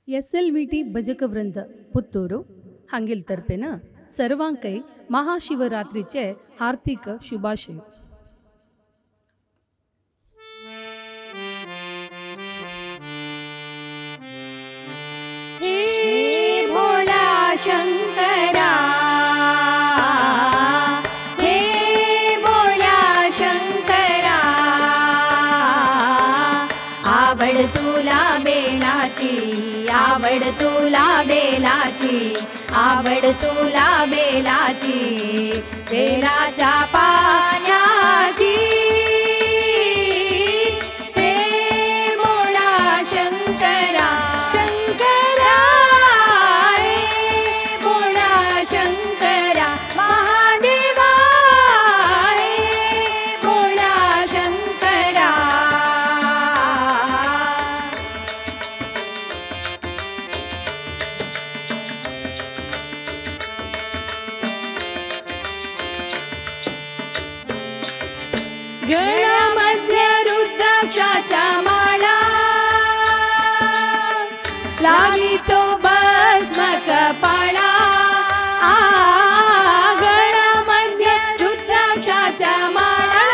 SLVT ಭಜಕವೃಂದ Puttur ಹಂಗಿಲ್ ತರ್ಪೆನ ಸರ್ವಾಂಕೈ ಮಹಾಶಿವರಾತ್ರಿचे हार्दिक शुभाशय. हे भोला शंकरा, हे भोला शंकरा, आवड तुला बेलाची, आवड तुला बेलाची, आवड तुला बेलाची, बेलाच्या पाण्याची. हे भोला शंकरा, शंकरा, हे भोला शंकरा, महादेवा, हे भोला शंकरा. गळ्यामध्ये रुद्राक्षाच्या माळा, लावितो भस्म कपाळा. गळ्यामध्ये रुद्राक्षाच्या माळा,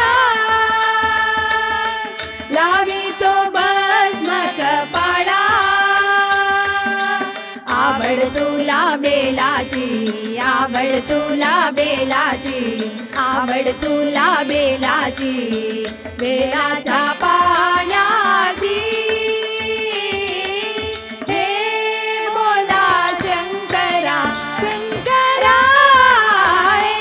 लावितो भस्म कपाळा. आवड तुला बेलाची, आवड तुला बेलाची, आवड तुला बेलाची, बेलाच्या पाण्याची. हे भोला शंकरा, शंकरा, हे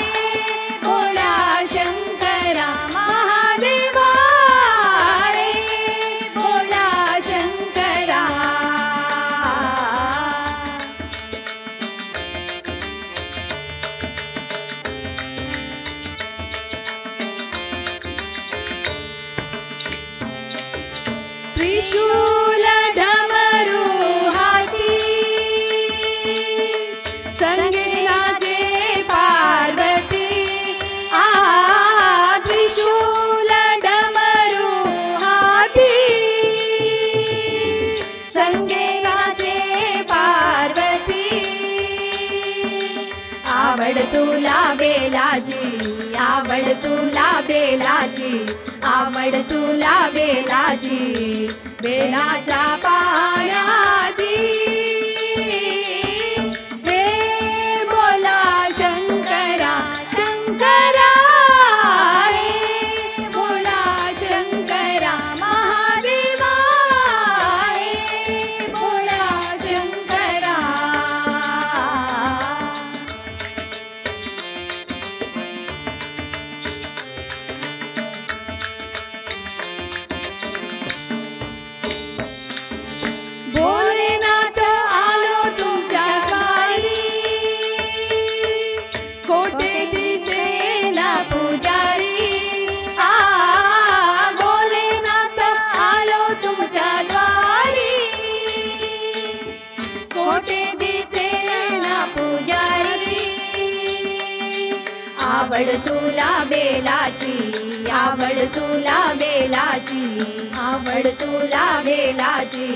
भोला शंकरा, महादेवा, हे भोला शंकरा. त्रिशूल डमरू हाती, संगीताचे पार्वती. त्रिशूल डमरू हाती, संगीताचे पार्वती. आवड तुला बेलाची, आवड तुला बेलाची, आवड तुला बेलाची, बेलाच्या पाण्याची. हे भोला शंकरा, शंकरा, हे भोला शंकरा, महादेवा, हे भोला शंकरा. भोलेनाथ आलो तुमच्या दारी, कोठे दिसेना पुजारी. भोलेनाथ आलो तुमच्या द्वारी, कोठे दिसेना पुजारी. आवड तुला बेलाची, आवड तुला बेलाची, आवड तुला बेलाची,